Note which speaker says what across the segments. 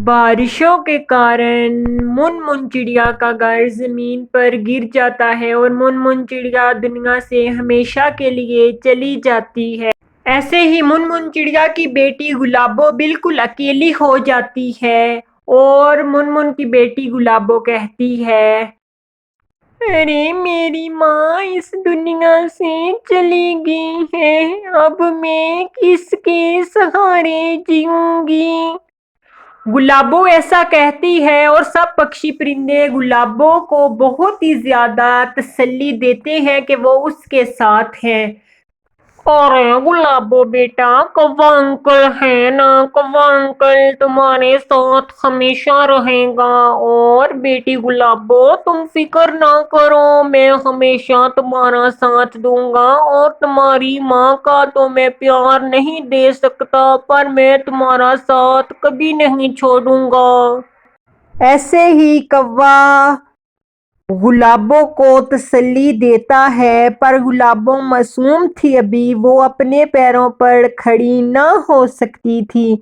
Speaker 1: بارشوں کے کارن من چڑیا کا گھر زمین پر گر جاتا ہے اور من چڑیا دنیا سے ہمیشہ کے لیے چلی جاتی ہے۔ ایسے ہی من چڑیا کی بیٹی گلابو بالکل اکیلی ہو جاتی ہے اور من کی بیٹی گلابو کہتی ہے، ارے میری ماں اس دنیا سے چلی گئی ہے، اب میں کس کے سہارے جیوں گی؟ گلابو ایسا کہتی ہے اور سب پکشی پرندے گلابو کو بہت ہی زیادہ تسلی دیتے ہیں کہ وہ اس کے ساتھ ہیں۔ ارے گلابو بیٹا، کوا انکل ہے نا، کوا انکل تمہارے ساتھ ہمیشہ رہے گا، اور بیٹی گلابو تم فکر نہ کرو، میں ہمیشہ تمہارا ساتھ دوں گا، اور تمہاری ماں کا تو میں پیار نہیں دے سکتا پر میں تمہارا ساتھ کبھی نہیں چھوڑوں گا۔ ایسے ہی کوا گلابو کو تسلی دیتا ہے، پر گلابو معصوم تھی، ابھی وہ اپنے پیروں پر کھڑی نہ ہو سکتی تھی۔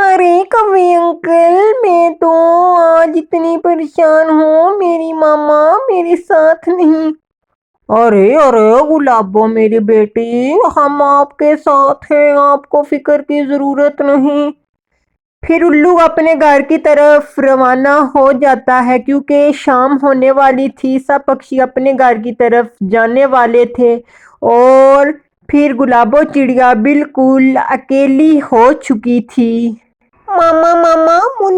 Speaker 1: ارے کوے انکل، میں تو آج اتنی پریشان ہوں، میری ماما میرے ساتھ نہیں۔ ارے گلابو میری بیٹی، ہم آپ کے ساتھ ہیں، آپ کو فکر کی ضرورت نہیں۔ پھر الو اپنے گھر کی طرف روانہ ہو جاتا ہے کیونکہ شام ہونے والی تھی، سب پکشی اپنے گھر کی طرف جانے والے تھے اور پھر گلابو چڑیا بالکل اکیلی ہو چکی تھی۔ ماما،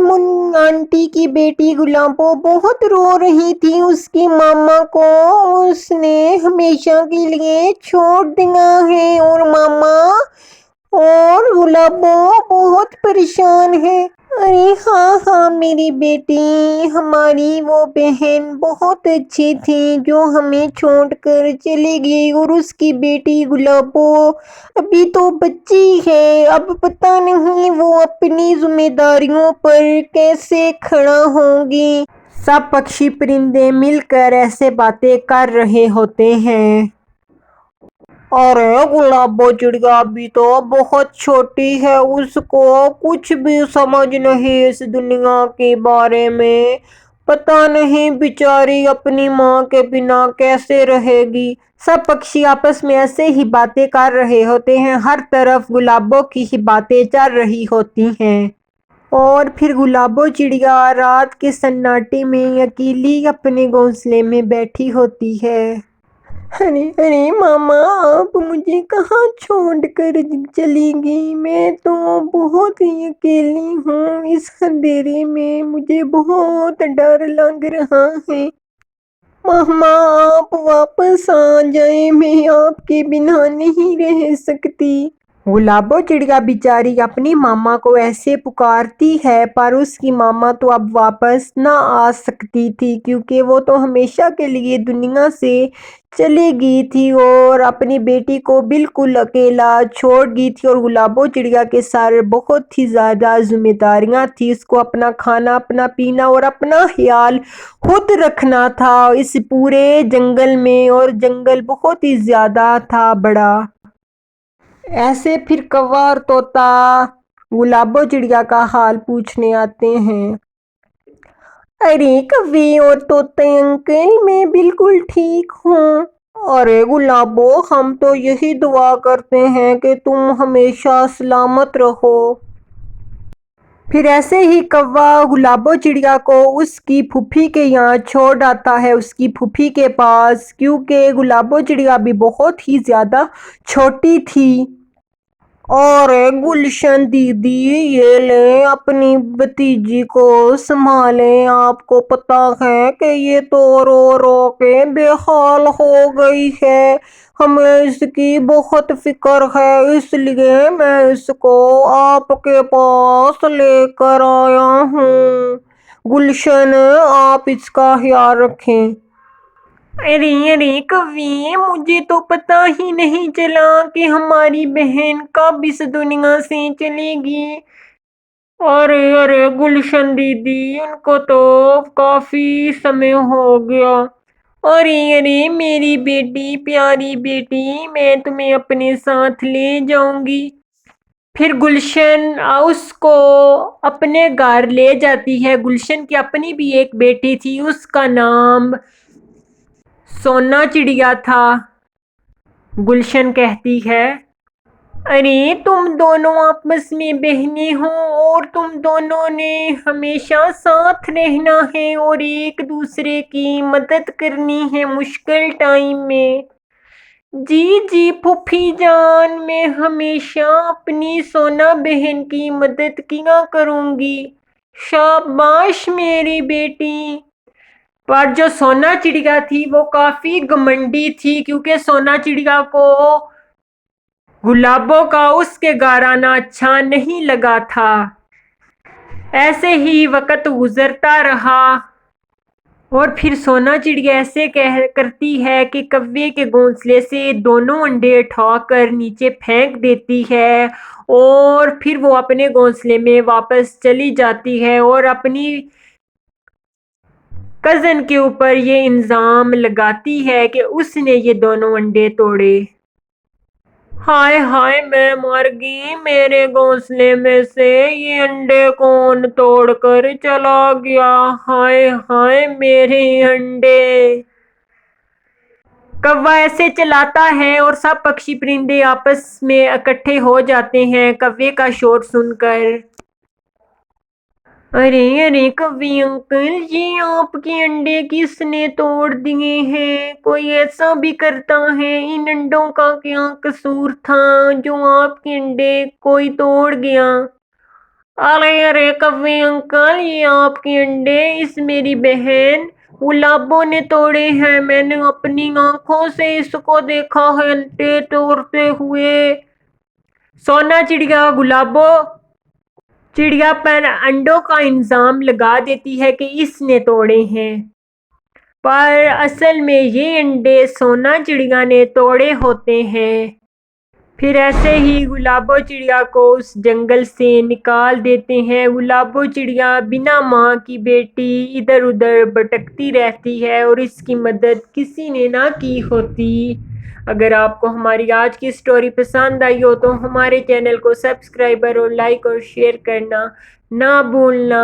Speaker 1: من آنٹی کی بیٹی گلابو بہت رو رہی تھی، اس کی ماما کو اس نے ہمیشہ کے لیے چھوڑ دیا ہے، اور ماما اور گلابو بہت پریشان ہے۔ ارے ہاں میری بیٹی، ہماری وہ بہن بہت اچھی تھی جو ہمیں چھوڑ کر چلی گئی، اور اس کی بیٹی گلابو ابھی تو بچی ہے، اب پتہ نہیں وہ اپنی ذمہ داریوں پر کیسے کھڑا ہوگی۔ سب پکشی پرندے مل کر ایسے باتیں کر رہے ہوتے ہیں۔ ارے گلابو چڑیا ابھی تو بہت چھوٹی ہے، اس کو کچھ بھی سمجھ نہیں اس دنیا کے بارے میں، پتہ نہیں بیچاری اپنی ماں کے بنا کیسے رہے گی۔ سب پکشی آپس میں ایسے ہی باتیں کر رہے ہوتے ہیں، ہر طرف گلابو کی ہی باتیں چل رہی ہوتی ہیں، اور پھر گلابو چڑیا رات کے سناٹے میں اکیلی اپنے گھونسلے میں بیٹھی ہوتی ہے۔ ارے ماما، آپ مجھے کہاں چھوڑ کر چلی گئی؟ میں تو بہت ہی اکیلی ہوں، اس اندھیرے میں مجھے بہت ڈر لگ رہا ہے۔ ماما آپ واپس آ جائیں، میں آپ کے بنا نہیں رہ سکتی۔ گلابو چڑیا بیچاری اپنی ماما کو ایسے پکارتی ہے، پر اس کی ماما تو اب واپس نہ آ سکتی تھی کیونکہ وہ تو ہمیشہ کے لیے دنیا سے چلی گئی تھی اور اپنی بیٹی کو بالکل اکیلا چھوڑ گئی تھی، اور گلابو چڑیا کے سر بہت ہی زیادہ ذمہ داریاں تھی، اس کو اپنا کھانا، اپنا پینا اور اپنا خیال خود رکھنا تھا اس پورے جنگل میں، اور جنگل بہت ہی زیادہ تھا بڑا۔ ایسے پھر کوا اور طوطا گلابو چڑیا کا حال پوچھنے آتے ہیں۔ ارے کوے اور طوطے انکل، میں بالکل ٹھیک ہوں۔ ارے گلابو، ہم تو یہی دعا کرتے ہیں کہ تم ہمیشہ سلامت رہو۔ پھر ایسے ہی کوا گلابو چڑیا کو اس کی پھوپھی کے یہاں چھوڑ آتا ہے، اس کی پھوپھی کے پاس، کیونکہ گلابو چڑیا بھی بہت ہی زیادہ چھوٹی تھی۔ اور گلشن دیدی، یہ لیں اپنی بھتیجی کو سنبھالیں، آپ کو پتہ ہے کہ یہ تو رو رو کے بے حال ہو گئی ہے، ہمیں اس کی بہت فکر ہے، اس لیے میں اس کو آپ کے پاس لے کر آیا ہوں۔ گلشن، آپ اس کا خیال رکھیں۔ ارے کوے، مجھے تو پتہ ہی نہیں چلا کہ ہماری بہن کب اس دنیا سے چلے گی۔ ارے گلشن دیدی، ان کو تو کافی سمے ہو گیا۔ ارے میری بیٹی، پیاری بیٹی، میں تمہیں اپنے ساتھ لے جاؤں گی۔ پھر گلشن اس کو اپنے گھر لے جاتی ہے۔ گلشن کی اپنی بھی ایک بیٹی تھی، اس کا نام سونا چڑیا تھا۔ گلشن کہتی ہے، ارے تم دونوں آپس میں بہنیں ہو اور تم دونوں نے ہمیشہ ساتھ رہنا ہے اور ایک دوسرے کی مدد کرنی ہے مشکل ٹائم میں۔ جی جی پھوپھی جان، میں ہمیشہ اپنی سونا بہن کی مدد کیا کروں گی۔ شاباش میری بیٹی۔ پر جو سونا چڑیا تھی وہ کافی گھمنڈی تھی، کیونکہ سونا چڑیا کو گلابوں کا اس کے گھر آنا اچھا نہیں لگا تھا۔ ایسے ہی وقت گزرتا رہا اور پھر سونا چڑیا ایسے کرتی ہے کہ کوے کے گھونسلے سے دونوں انڈے اٹھا کر نیچے پھینک دیتی ہے اور پھر وہ اپنے گھونسلے میں واپس چلی جاتی ہے اور اپنی کزن کے اوپر یہ الزام لگاتی ہے کہ اس نے یہ دونوں انڈے توڑے۔ ہائے ہائے میں مر گئی، میرے گھونسلے میں سے یہ انڈے کون توڑ کر چلا گیا؟ ہائے ہائے میرے انڈے۔ کوا ایسے چلاتا ہے اور سب پکشی پرندے آپس میں اکٹھے ہو جاتے ہیں کوے کا شور سن کر۔ ارے ارے کوے انکل، یہ آپ کے انڈے کس نے توڑ دیے ہیں؟ کوئی ایسا بھی کرتا ہے؟ ان انڈوں کا کیا قصور تھا جو آپ کے انڈے کوئی توڑ گیا؟ ارے ارے کوے انکل، یہ آپ کے انڈے اس میری بہن گلابوں نے توڑے ہیں۔ میں نے اپنی آنکھوں سے اس کو دیکھا ہے انڈے توڑتے ہوئے۔ سونا چڑیا گلابوں چڑیا پر انڈوں کا الزام لگا دیتی ہے کہ اس نے توڑے ہیں، پر اصل میں یہ انڈے سونا چڑیا نے توڑے ہوتے ہیں۔ پھر ایسے ہی گلابوں چڑیا کو اس جنگل سے نکال دیتے ہیں۔ گلابوں چڑیا بنا ماں کی بیٹی ادھر ادھر بھٹکتی رہتی ہے اور اس کی مدد کسی نے نہ کی ہوتی۔ اگر آپ کو ہماری آج کی سٹوری پسند آئی ہو تو ہمارے چینل کو سبسکرائب اور لائک اور شیئر کرنا نہ بھولنا۔